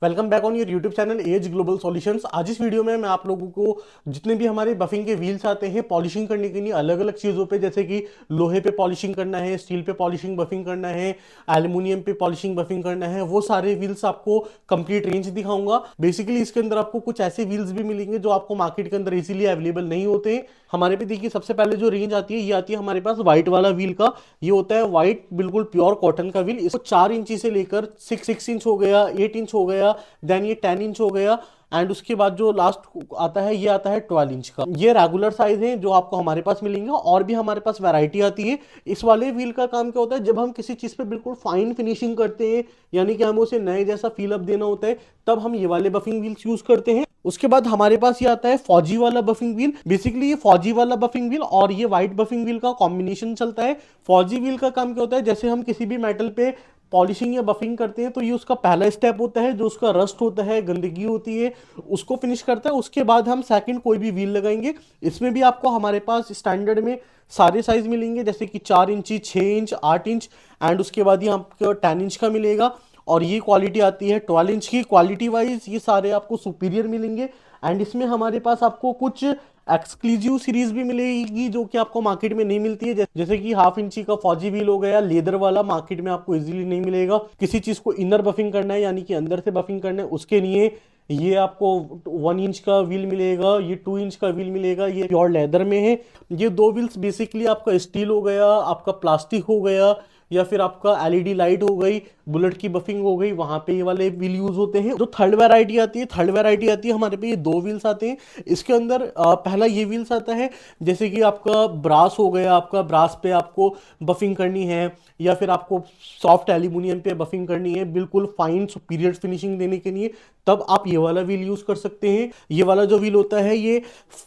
Welcome back on your YouTube channel as global solutions. आज इस video में मैं आप लोगों को जितने भी हमारे बफिंग के व्हील्स आते हैं पॉलिशिंग करने के लिए अलग अलग चीज़ों पे, जैसे कि लोहे पे पॉलिशिंग करना है, स्टील पे पॉलिशिंग बफिंग करना है, एल्यूमिनियम पे पॉलिशिंग बफिंग करना है, वो सारे व्हील्स आपको कंप्लीट रेंज दिखाऊंगा। बेसिकली इसके अंदर आपको कुछ ऐसे व्हील्स भी मिलेंगे जो आपको मार्केट के अंदर इजीली अवेलेबल नहीं होते हैं। हमारे पे देखिए सबसे पहले जो रेंज आती है ये आती है हमारे पास व्हाइट वाला व्हील का। ये होता है व्हाइट बिल्कुल प्योर कॉटन का व्हील। इसको 4 इंची से लेकर 6 इंच हो गया, 8 इंच हो गया, देन ये 10 इंच हो गया, एंड उसके बाद जो लास्ट आता है ये आता है 12 इंच का। ये रेगुलर साइज है जो आपको हमारे पास मिलेंगे। और भी हमारे पास वैरायटी आती है। इस वाले व्हील का काम क्या होता है, जब हम किसी चीज पे बिल्कुल फाइन फिनिशिंग करते हैं, यानी कि हमें उसे नए जैसा फील अप देना होता है, तब हम ये वाले बफिंग व्हील्स यूज करते हैं। उसके बाद हमारे पास ये आता है फौजी वाला बफिंग व्हील। बेसिकली ये फौजी वाला बफिंग व्हील और ये व्हाइट बफिंग व्हील का कॉम्बिनेशन चलता है। फौजी व्हील का काम क्या होता है, जैसे हम किसी भी मेटल पे पॉलिशिंग या बफिंग करते हैं तो ये उसका पहला स्टेप होता है, जो उसका रस्ट होता है, गंदगी होती है, उसको फिनिश करता है। उसके बाद हम सेकंड कोई भी व्हील लगाएंगे। इसमें भी आपको हमारे पास स्टैंडर्ड में सारे साइज मिलेंगे, जैसे कि 4 इंची, 6 इंच, 8 इंच, एंड उसके बाद ये आपको 10 इंच का मिलेगा। और ये क्वालिटी आती है 12 इंच की। क्वालिटी वाइज ये सारे आपको सुपीरियर मिलेंगे। एंड इसमें हमारे पास आपको कुछ एक्सक्लूसिव सीरीज भी मिलेगी जो कि आपको मार्केट में नहीं मिलती है, जैसे कि 1/2 इंची का फौजी व्हील हो गया, लेदर वाला, मार्केट में आपको इजीली नहीं मिलेगा। किसी चीज को इनर बफिंग करना है यानी कि अंदर से बफिंग करना है, उसके लिए ये आपको 1 इंच का व्हील मिलेगा, ये 2 इंच का व्हील मिलेगा, ये प्योर लेदर में है। ये दो व्हील्स बेसिकली आपका स्टील हो गया, आपका प्लास्टिक हो गया, या फिर आपका एलईडी लाइट हो गई, बुलेट की बफिंग हो गई, वहां पे ये वाले व्हील यूज होते हैं। जो थर्ड वैरायटी आती है, हमारे पे ये दो व्हील्स आते हैं। इसके अंदर पहला ये व्हील्स आता है, जैसे कि आपका ब्रास हो गया, आपका ब्रास पे आपको बफिंग करनी है, या फिर आपको सॉफ्ट एल्यूमिनियम पे बफिंग करनी है बिल्कुल फाइन सुपीरियर फिनिशिंग देने के लिए, तब आप ये वाला व्हील यूज कर सकते हैं। ये वाला जो व्हील होता है ये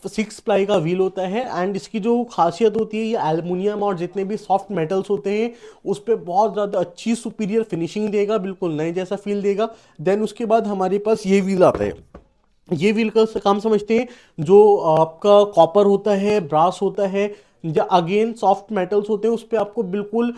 6 प्लाई का व्हील होता है। एंड इसकी जो खासियत होती है, ये एल्युमिनियम और जितने भी सॉफ्ट मेटल्स होते हैं उस पर बहुत ज़्यादा अच्छी सुपीरियर फिनिशिंग देगा, बिल्कुल नए जैसा फील देगा। देन उसके बाद हमारे पास ये व्हील आता है। ये व्हील का काम समझते हैं, जो आपका कॉपर होता है, ब्रास होता है, या अगेन सॉफ्ट मेटल्स होते हैं, उस पर आपको बिल्कुल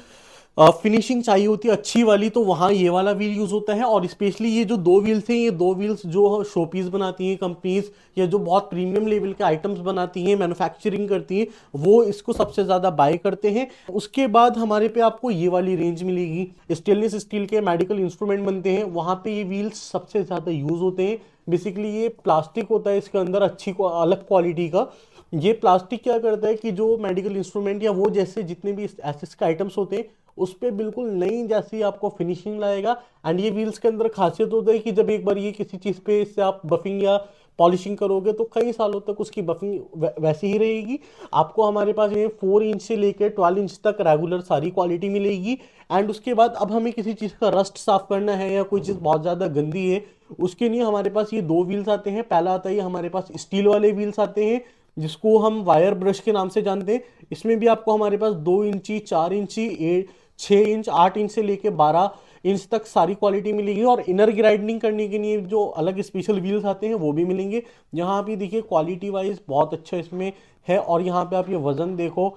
फिनिशिंग चाहिए होती है अच्छी वाली, तो वहाँ ये वाला व्हील यूज होता है। और स्पेशली ये जो दो व्हील्स हैं, ये दो व्हील्स जो शोपीस बनाती हैं कंपनीज, या जो बहुत प्रीमियम लेवल के आइटम्स बनाती हैं, मैन्युफैक्चरिंग करती हैं, वो इसको सबसे ज़्यादा बाय करते हैं। उसके बाद हमारे पे आपको ये वाली रेंज मिलेगी। स्टेनलेस स्टील के मेडिकल इंस्ट्रूमेंट बनते हैं, वहाँ पे ये व्हील्स सबसे ज़्यादा यूज होते हैं। बेसिकली ये प्लास्टिक होता है इसके अंदर, अलग क्वालिटी का। ये प्लास्टिक क्या करता है कि जो मेडिकल इंस्ट्रूमेंट या वो जैसे जितने भी एसेस के आइटम्स होते हैं उस पर बिल्कुल नई जैसी आपको फिनिशिंग लाएगा। एंड ये व्हील्स के अंदर खासियत होता है कि जब एक बार ये किसी चीज़ पे इससे आप बफिंग या पॉलिशिंग करोगे तो कई सालों तक उसकी बफिंग वैसी ही रहेगी। आपको हमारे पास ये 4 इंच से लेकर 12 इंच तक रेगुलर सारी क्वालिटी मिलेगी। एंड उसके बाद अब हमें किसी चीज़ का रस्ट साफ करना है या कोई चीज़ बहुत ज़्यादा गंदी है, उसके लिए हमारे पास ये दो व्हील्स आते हैं। पहला आता है हमारे पास स्टील वाले व्हील्स आते हैं, जिसको हम वायर ब्रश के नाम से जानते हैं। इसमें भी आपको हमारे पास 2 इंची, 4 इंची, 6 इंच, 8 इंच से लेके 12 इंच तक सारी क्वालिटी मिलेगी। और इनर ग्राइंडिंग करने के लिए जो अलग स्पेशल व्हील्स आते हैं वो भी मिलेंगे। यहाँ पे देखिए क्वालिटी वाइज बहुत अच्छा इसमें है। और यहाँ पे आप ये वजन देखो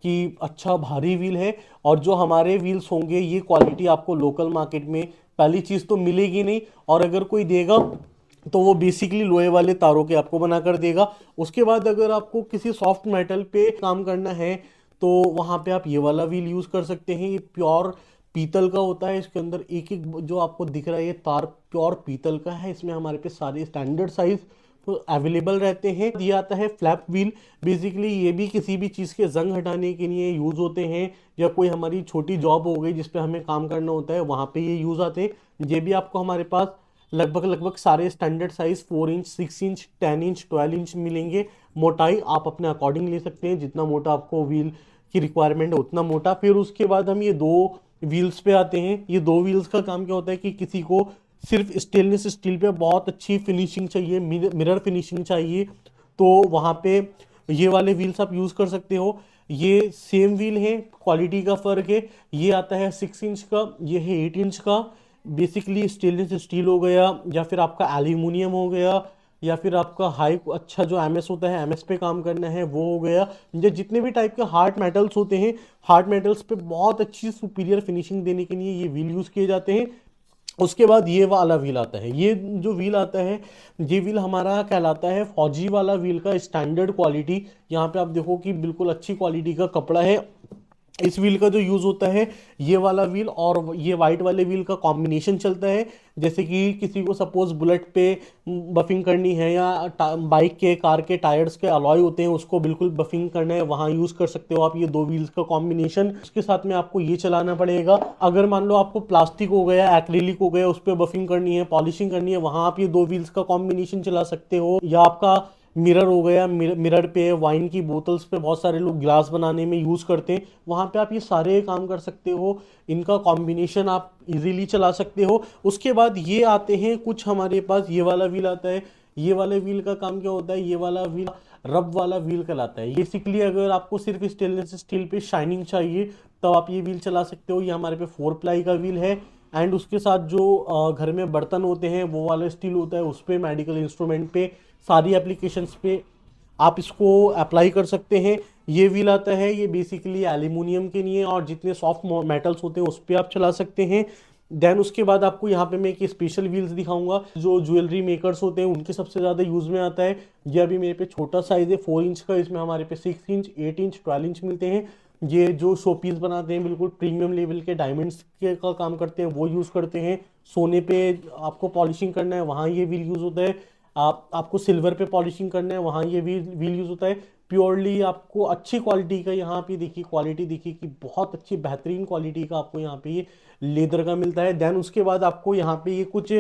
कि अच्छा भारी व्हील है। और जो हमारे व्हील्स होंगे ये क्वालिटी आपको लोकल मार्केट में पहली चीज़ तो मिलेगी नहीं, और अगर कोई देगा तो वो बेसिकली लोहे वाले तारों के आपको बना कर देगा। उसके बाद अगर आपको किसी सॉफ्ट मेटल पे काम करना है तो वहाँ पे आप ये वाला व्हील यूज़ कर सकते हैं। ये प्योर पीतल का होता है। इसके अंदर एक एक जो आपको दिख रहा है ये तार प्योर पीतल का है। इसमें हमारे पे सारे स्टैंडर्ड साइज अवेलेबल रहते हैं। ये आता है फ्लैप व्हील। बेसिकली ये भी किसी भी चीज़ के जंग हटाने के लिए यूज़ होते हैं, या कोई हमारी छोटी जॉब हो गई जिस पे हमें काम करना होता है वहाँ पे ये यूज़ आते हैं। ये भी आपको हमारे पास लगभग लगभग सारे standard size 4 inch, 6 inch, 10 inch, 12 inch मिलेंगे। मोटाई आप अपने अकॉर्डिंग ले सकते हैं, जितना मोटा आपको व्हील की रिक्वायरमेंट है उतना मोटा। फिर उसके बाद हम ये दो व्हील्स पे आते हैं। ये दो व्हील्स का काम क्या होता है कि किसी को सिर्फ स्टेनलेस स्टील पे बहुत अच्छी फिनिशिंग चाहिए, मिरर फिनिशिंग चाहिए, तो वहाँ पे ये वाले व्हील्स आप यूज़ कर सकते हो। ये सेम व्हील है, क्वालिटी का फ़र्क है। ये आता है 6 इंच का, ये है 8 इंच का। बेसिकली स्टेनलेस स्टील हो गया, या फिर आपका एल्यूमिनियम हो गया, या फिर आपका हाई अच्छा जो एमएस होता है, एमएस पे काम करना है वो हो गया। ये जितने भी टाइप के हार्ड मेटल्स होते हैं, हार्ड मेटल्स पे बहुत अच्छी सुपीरियर फिनिशिंग देने के लिए ये व्हील यूज़ किए जाते हैं। उसके बाद ये वाला व्हील आता है। ये जो व्हील आता है, ये व्हील हमारा कहलाता है फौजी वाला व्हील का स्टैंडर्ड क्वालिटी। यहाँ पे आप देखो कि बिल्कुल अच्छी क्वालिटी का कपड़ा है। इस व्हील का जो यूज़ होता है, ये वाला व्हील और ये वाइट वाले व्हील का कॉम्बिनेशन चलता है। जैसे कि किसी को सपोज बुलेट पे बफिंग करनी है, या बाइक के कार के टायर्स के अलॉय होते हैं उसको बिल्कुल बफिंग करना है, वहाँ यूज़ कर सकते हो आप ये दो व्हील्स का कॉम्बिनेशन। उसके साथ में आपको ये चलाना पड़ेगा। अगर मान लो आपको प्लास्टिक हो गया, एक्रिलिक हो गया, उस पर बफिंग करनी है, पॉलिशिंग करनी है, वहाँ आप ये दो व्हील्स का कॉम्बिनेशन चला सकते हो। या आपका मिरर हो गया, मिरर पे वाइन की बोतल्स पे बहुत सारे लोग ग्लास बनाने में यूज़ करते हैं, वहाँ पे आप ये सारे काम कर सकते हो। इनका कॉम्बिनेशन आप इजीली चला सकते हो। उसके बाद ये आते हैं कुछ हमारे पास, ये वाला व्हील आता है। ये वाले व्हील का काम क्या होता है, ये वाला व्हील रब वाला व्हील कहलाता है। बेसिकली अगर आपको सिर्फ स्टेनलेस स्टील पे शाइनिंग चाहिए तो आप ये व्हील चला सकते हो। ये हमारे पे 4 प्लाई का व्हील है। एंड उसके साथ जो घर में बर्तन होते हैं वो वाला स्टील होता है, उस पर मेडिकल इंस्ट्रूमेंट पे, सारी एप्लीकेशंस पे आप इसको अप्लाई कर सकते हैं। ये व्हील आता है, ये बेसिकली एल्यूमिनियम के लिए, और जितने सॉफ्ट मेटल्स होते हैं उस पर आप चला सकते हैं। देन उसके बाद आपको यहाँ पे मैं एक स्पेशल व्हील्स दिखाऊंगा जो ज्वेलरी मेकर्स होते हैं उनके सबसे ज़्यादा यूज़ में आता है। ये अभी मेरे पे छोटा साइज़ है 4 इंच का, इसमें हमारे पे 6 इंच, 8 इंच, 12 इंच मिलते हैं। ये जो शो पीस बनाते हैं बिल्कुल प्रीमियम लेवल के डायमंड्स के का काम करते हैं वो यूज़ करते हैं। सोने पे आपको पॉलिशिंग करना है वहाँ ये व्हील यूज़ होता है। आपको सिल्वर पे पॉलिशिंग करना है वहाँ ये व्हील यूज़ होता है। प्योरली आपको अच्छी क्वालिटी का, यहाँ पे देखिए क्वालिटी देखिए कि बहुत अच्छी बेहतरीन क्वालिटी का आपको यहाँ पे ये लेदर का मिलता है। देन उसके बाद आपको यहाँ पे ये कुछ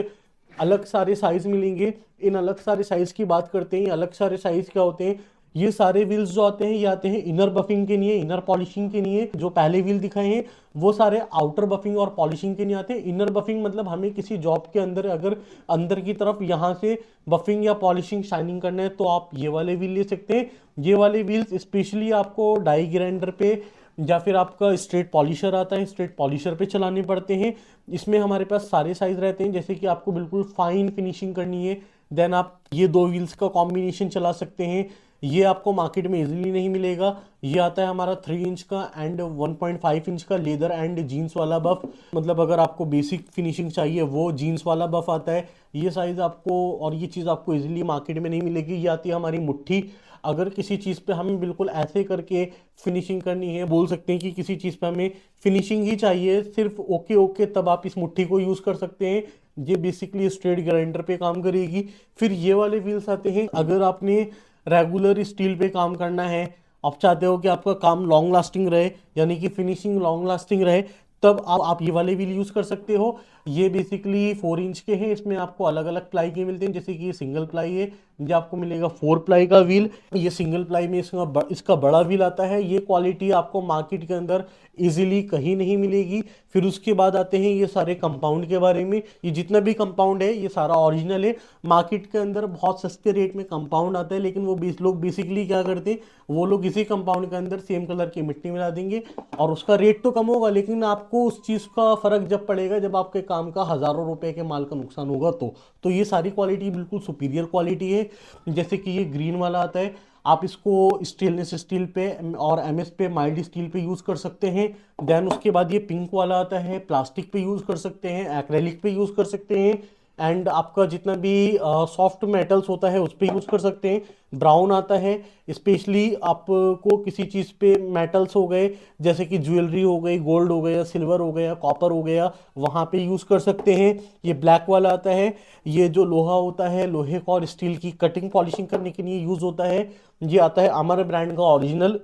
अलग सारे साइज़ मिलेंगे। इन अलग सारे साइज़ की बात करते हैं। अलग सारे साइज़ क्या होते हैं, ये सारे व्हील्स जो आते हैं ये आते हैं इनर बफिंग के लिए, इनर पॉलिशिंग के लिए। जो पहले व्हील दिखाए हैं वो सारे आउटर बफिंग और पॉलिशिंग के लिए आते हैं। इनर बफिंग मतलब हमें किसी जॉब के अंदर अगर अंदर की तरफ यहाँ से बफिंग या पॉलिशिंग शाइनिंग करना है तो आप ये वाले व्हील ले सकते हैं। ये वाले व्हील्स स्पेशली आपको डाई ग्राइंडर पे या फिर आपका स्ट्रेट पॉलिशर आता है, स्ट्रेट पॉलिशर पे चलाने पड़ते हैं। इसमें हमारे पास सारे साइज रहते हैं। जैसे कि आपको बिल्कुल फाइन फिनिशिंग करनी है, देन आप ये दो व्हील्स का कॉम्बिनेशन चला सकते हैं। ये आपको मार्केट में इजीली नहीं मिलेगा। ये आता है हमारा 3 इंच का एंड 1.5 इंच का लेदर एंड जीन्स वाला बफ। मतलब अगर आपको बेसिक फिनिशिंग चाहिए वो जीन्स वाला बफ आता है। ये साइज़ आपको और ये चीज़ आपको इजीली मार्केट में नहीं मिलेगी। ये आती है हमारी मुट्ठी। अगर किसी चीज़ पे हमें बिल्कुल ऐसे करके फिनिशिंग करनी है, बोल सकते हैं कि किसी चीज़ पे हमें फिनिशिंग ही चाहिए सिर्फ ओके ओके, तब आप इस मुट्ठी को यूज़ कर सकते हैं। ये बेसिकली स्ट्रेट ग्राइंडर पे काम करेगी। फिर ये वाले व्हील्स आते हैं अगर आपने रेगुलर स्टील पे काम करना है, आप चाहते हो कि आपका काम लॉन्ग लास्टिंग रहे, यानी कि फिनिशिंग लॉन्ग लास्टिंग रहे, तब आप ये वाले व्हील यूज़ कर सकते हो। ये बेसिकली 4 इंच के हैं। इसमें आपको अलग अलग प्लाई के मिलते हैं। जैसे कि ये सिंगल प्लाई है, ये आपको मिलेगा 4 प्लाई का व्हील। ये सिंगल प्लाई में इसका बड़ा व्हील आता है। ये क्वालिटी आपको मार्केट के अंदर इजीली कहीं नहीं मिलेगी। फिर उसके बाद आते हैं ये सारे कंपाउंड के बारे में। ये जितना भी कंपाउंड है ये सारा ओरिजिनल है। मार्केट के अंदर बहुत सस्ते रेट में कंपाउंड आता है, लेकिन वो लोग बेसिकली क्या करते हैं, वो लोग इसी कंपाउंड के अंदर सेम कलर की मिट्टी मिला देंगे और उसका रेट तो कम होगा, लेकिन आपको उस चीज़ का फ़र्क जब पड़ेगा जब आपके काम का हज़ारों रुपए के माल का नुकसान होगा। तो ये सारी क्वालिटी बिल्कुल सुपीरियर क्वालिटी है। जैसे कि ये ग्रीन वाला आता है, आप इसको स्टेनलेस स्टील पे और एमएस पे, माइल्ड स्टील पे यूज़ कर सकते हैं। देन उसके बाद ये पिंक वाला आता है, प्लास्टिक पे यूज़ कर सकते हैं, एक्रेलिक पे यूज़ कर सकते हैं, एंड आपका जितना भी सॉफ्ट मेटल्स होता है उस पर यूज़ कर सकते हैं। ब्राउन आता है स्पेशली आपको किसी चीज़ पे मेटल्स हो गए, जैसे कि ज्वेलरी हो गई, गोल्ड हो गया, सिल्वर हो गया, कॉपर हो गया, वहाँ पे यूज़ कर सकते हैं। ये ब्लैक वाला आता है, ये जो लोहा होता है, लोहे का और स्टील की कटिंग पॉलिशिंग करने के लिए यूज़ होता है। ये आता है अमर ब्रांड का ओरिजिनल,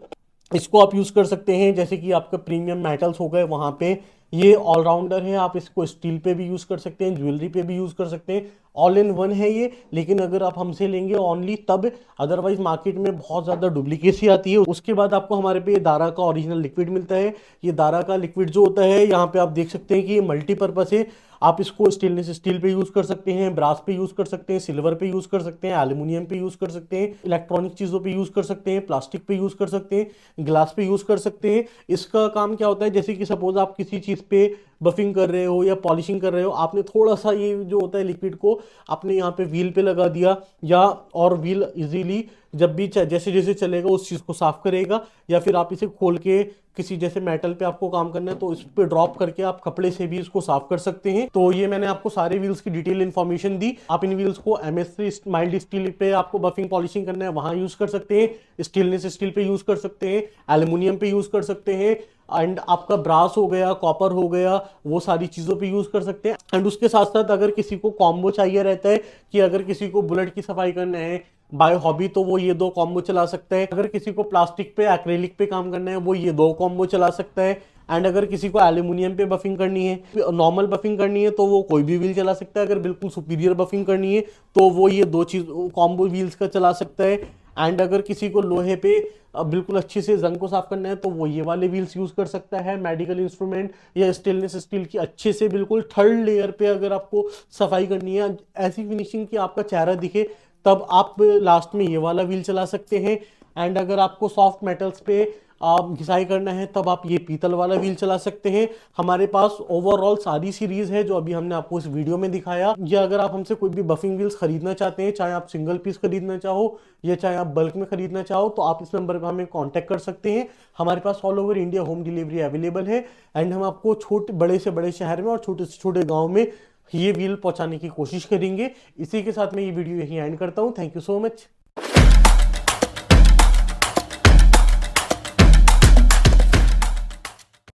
इसको आप यूज़ कर सकते हैं। जैसे कि आपका प्रीमियम मेटल्स हो गए वहाँ पे। ये ऑलराउंडर है, आप इसको स्टील पे भी यूज़ कर सकते हैं, ज्वेलरी पे भी यूज़ कर सकते हैं, ऑल इन वन है ये। लेकिन अगर आप हमसे लेंगे ओनली तब, अदरवाइज मार्केट में बहुत ज़्यादा डुप्लीकेसी आती है। उसके बाद आपको हमारे पे दारा का ओरिजिनल लिक्विड मिलता है। ये दारा का लिक्विड जो होता है, यहाँ पे आप देख सकते हैं कि ये मल्टीपर्पज़ है। आप इसको स्टेनलेस स्टील पे यूज़ कर सकते हैं, ब्रास पे यूज़ कर सकते हैं, सिल्वर पे यूज़ कर सकते हैं, एल्यूमिनियम पे यूज़ कर सकते हैं, इलेक्ट्रॉनिक चीज़ों पे यूज़ कर सकते हैं, प्लास्टिक पे यूज़ कर सकते हैं, ग्लास पे यूज़ कर सकते हैं। इसका काम क्या होता है, जैसे कि सपोज आप किसी चीज़ पे बफिंग कर रहे हो या पॉलिशिंग कर रहे हो, आपने थोड़ा सा ये जो होता है लिक्विड को आपने यहाँ पे व्हील पे लगा दिया, या और व्हील इजीली जब भी जैसे जैसे चलेगा उस चीज़ को साफ करेगा, या फिर आप इसे खोल के किसी जैसे मेटल पे आपको काम करना है तो इस पे ड्रॉप करके आप कपड़े से भी इसको साफ कर सकते हैं। तो ये मैंने आपको सारे व्हील्स की डिटेल इन्फॉर्मेशन दी। आप इन व्हील्स को MS3 माइल्ड स्टील पे आपको बफिंग पॉलिशिंग करना है वहां यूज कर सकते हैं, स्टेनलेस स्टील पे यूज कर सकते हैं, एल्यूमिनियम पे यूज कर सकते हैं, एंड आपका ब्रास हो गया, कॉपर हो गया, वो सारी चीज़ों पे यूज़ कर सकते हैं। एंड उसके साथ साथ अगर किसी को कॉम्बो चाहिए रहता है कि अगर किसी को बुलेट की सफाई करना है बाय हॉबी तो वो ये दो कॉम्बो चला सकता है, अगर किसी को प्लास्टिक पे एक्रेलिक पे काम करना है वो ये दो कॉम्बो चला सकता है, एंड अगर किसी को एल्यूमिनियम पे बफिंग करनी है, नॉर्मल बफिंग करनी है तो वो कोई भी व्हील चला सकता है, अगर बिल्कुल सुपीरियर बफिंग करनी है तो वो ये दो चीज कॉम्बो व्हील्स का चला सकता है। एंड अगर किसी को लोहे पे बिल्कुल अच्छे से जंग को साफ करना है तो वो ये वाले व्हील्स यूज कर सकता है। मेडिकल इंस्ट्रूमेंट या स्टेनलेस स्टील की अच्छे से बिल्कुल थर्ड लेयर पे अगर आपको सफाई करनी है, ऐसी फिनिशिंग की आपका चेहरा दिखे, तब आप लास्ट में ये वाला व्हील चला सकते हैं। एंड अगर आपको सॉफ्ट मेटल्स पे आप घिसाई करना है तब आप ये पीतल वाला व्हील चला सकते हैं। हमारे पास ओवरऑल सारी सीरीज है जो अभी हमने आपको इस वीडियो में दिखाया। या अगर आप हमसे कोई भी बफिंग व्हील्स खरीदना चाहते हैं, चाहे आप सिंगल पीस खरीदना चाहो या चाहे आप बल्क में खरीदना चाहो, तो आप इस नंबर पर हमें कांटेक्ट कर सकते हैं। हमारे पास all over India home delivery available है, एंड हम आपको छोटे बड़े से बड़े शहर में और छोटे से छोटे गाँव में ये व्हील पहुंचाने की कोशिश करेंगे। इसी के साथ मैं ये वीडियो यहीं एंड करता हूँ। Thank you so much.